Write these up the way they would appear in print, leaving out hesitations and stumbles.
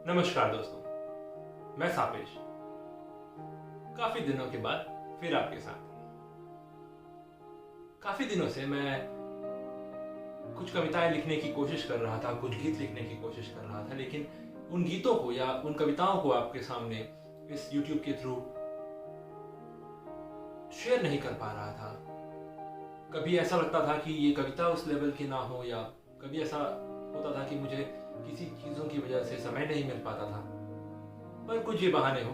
नमस्कार दोस्तों, मैं सापेश काफी दिनों के बाद फिर आपके साथ। काफी दिनों से मैं कुछ कविताएं लिखने की कोशिश कर रहा था, कुछ गीत लिखने की कोशिश कर रहा था, लेकिन उन गीतों को या उन कविताओं को आपके सामने इस YouTube के थ्रू शेयर नहीं कर पा रहा था। कभी ऐसा लगता था कि ये कविता उस लेवल की ना हो, या कभी ऐसा होता था कि मुझे किसी चीजों की वजह से समय नहीं मिल पाता था, पर कुछ ये बहाने हो।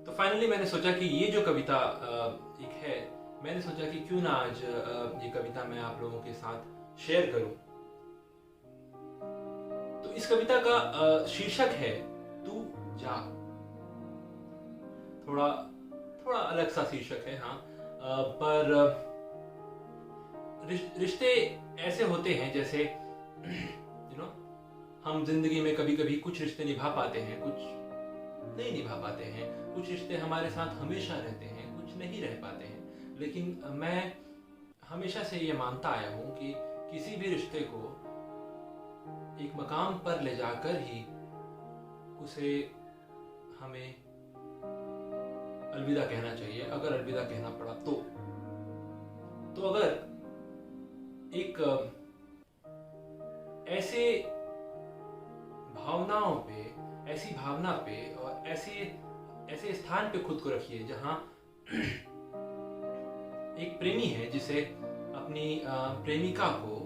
तो फाइनली मैंने सोचा कि ये जो कविता एक है, मैंने सोचा कि क्यों ना आज ये कविता मैं आप लोगों के साथ शेयर करूं। तो इस कविता का शीर्षक है तू जा। थोड़ा थोड़ा अलग सा शीर्षक है, हाँ, पर रिश्ते ऐसे होते हैं जैसे हम जिंदगी में कभी कभी कुछ रिश्ते निभा पाते हैं, कुछ नहीं निभा पाते हैं। कुछ रिश्ते हमारे साथ हमेशा रहते हैं, कुछ नहीं रह पाते हैं। लेकिन मैं हमेशा से ये मानता आया हूँ कि किसी भी रिश्ते को एक मकाम पर ले जाकर ही उसे हमें अलविदा कहना चाहिए, अगर अलविदा कहना पड़ा तो अगर एक ऐसे भावनाओं पे, ऐसी भावना पे और ऐसे स्थान पे खुद को रखिए जहां एक प्रेमी है जिसे अपनी प्रेमिका को,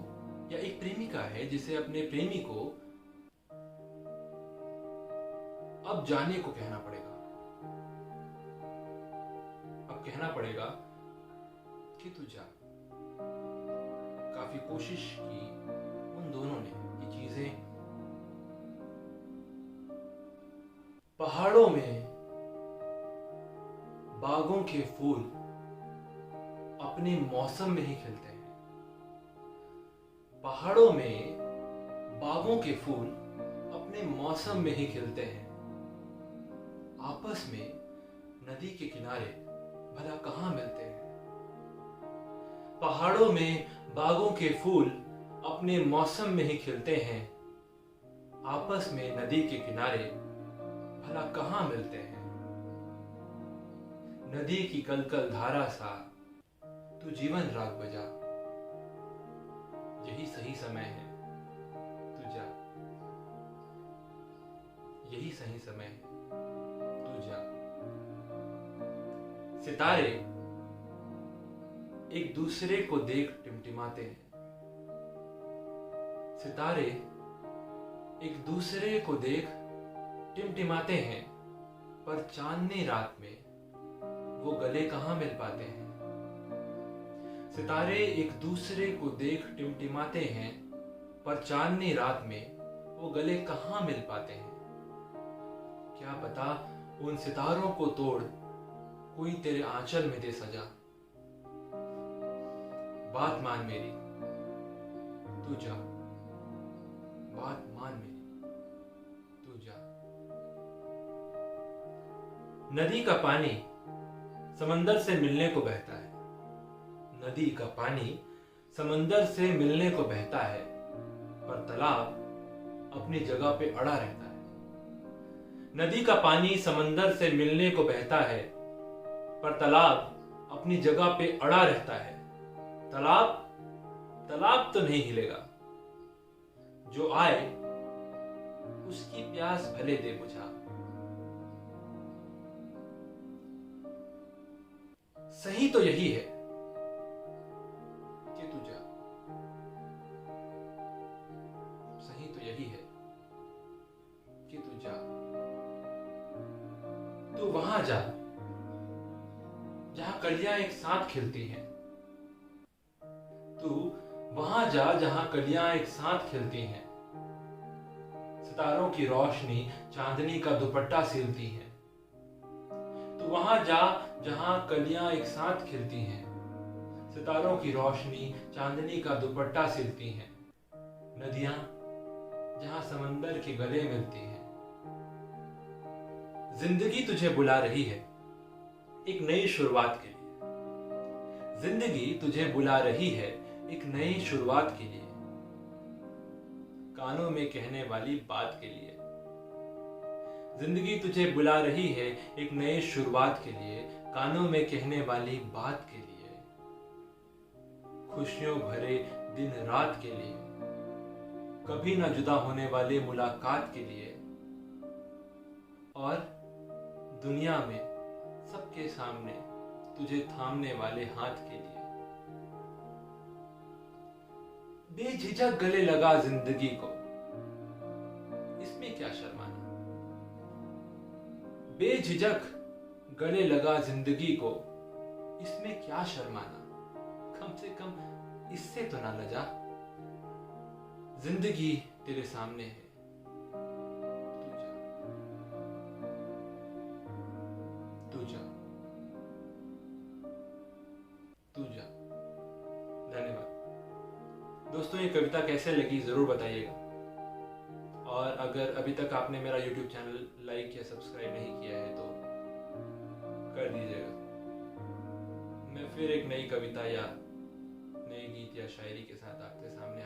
या एक प्रेमिका है जिसे अपने प्रेमी को अब जाने को कहना पड़ेगा। अब कहना पड़ेगा कि तू जा। काफी कोशिश की उन दोनों ने ये चीजें पहाड़ों में बागों के फूल अपने मौसम में ही खिलते हैं। पहाड़ों में बागों के फूल अपने मौसम में ही खिलते हैं। आपस में नदी के किनारे भला कहाँ मिलते हैं। पहाड़ों में बागों के फूल अपने मौसम में ही खिलते हैं। आपस में नदी के किनारे भला कहाँ मिलते हैं। नदी की कलकल धारा सा तू जीवन राग बजा। यही सही समय है, तू जा। यही सही समय है, तू जा। सितारे एक दूसरे को देख टिमटिमाते हैं। सितारे एक दूसरे को देख टिमटिमाते हैं, पर चांदनी रात में वो गले कहाँ मिल पाते हैं। सितारे एक दूसरे को देख टिमटिमाते हैं, पर चांदनी रात में वो गले कहाँ मिल पाते हैं। क्या पता उन सितारों को तोड़ कोई तेरे आंचल में दे सजा। बात मान मेरी, तू जा। बात मान मेरी, तू जा। नदी का पानी समंदर से मिलने को बहता है। नदी का पानी समंदर से मिलने को बहता है, पर तालाब अपनी जगह पे अड़ा रहता है। नदी का पानी समंदर से मिलने को बहता है, पर तालाब अपनी जगह पे अड़ा रहता है। तालाब तो नहीं हिलेगा। जो आए उसकी प्यास भले दे बुझा। सही तो यही है कि तू जा। सही तो यही है कि तू जा। तू वहां जा जहां कलियां एक साथ खिलती हैं। तू वहां जा जहां कलियां एक साथ खिलती हैं। सितारों की रोशनी चांदनी का दुपट्टा सिलती है। तू वहां जा जहां कलियां एक साथ खिलती हैं। सितारों की रोशनी चांदनी का दुपट्टा सिलती हैं। नदियां जहां समंदर के गले मिलती हैं। जिंदगी तुझे बुला रही है एक नई शुरुआत के लिए। जिंदगी तुझे बुला रही है एक नई शुरुआत के लिए। कानों में कहने वाली बात के लिए। जिंदगी तुझे बुला रही है एक नई शुरुआत के लिए, कानों में कहने वाली बात के लिए, खुशियों भरे दिन रात के लिए, कभी ना जुदा होने वाली मुलाकात के लिए, और दुनिया में सबके सामने तुझे थामने वाले हाथ के लिए। बेझिझक गले लगा जिंदगी को, इसमें क्या शर्माना। बेझिझक गले लगा जिंदगी को, इसमें क्या शर्माना। कम से कम इससे तो ना लजा, जिंदगी तेरे सामने है, तू जा, तू जा। धन्यवाद दोस्तों, ये कविता कैसे लगी जरूर बताइएगा। और अगर अभी तक आपने मेरा YouTube चैनल लाइक या सब्सक्राइब नहीं किया है तो कर दीजिएगा। मैं फिर एक नई कविता या नए गीत या शायरी के साथ आपके सामने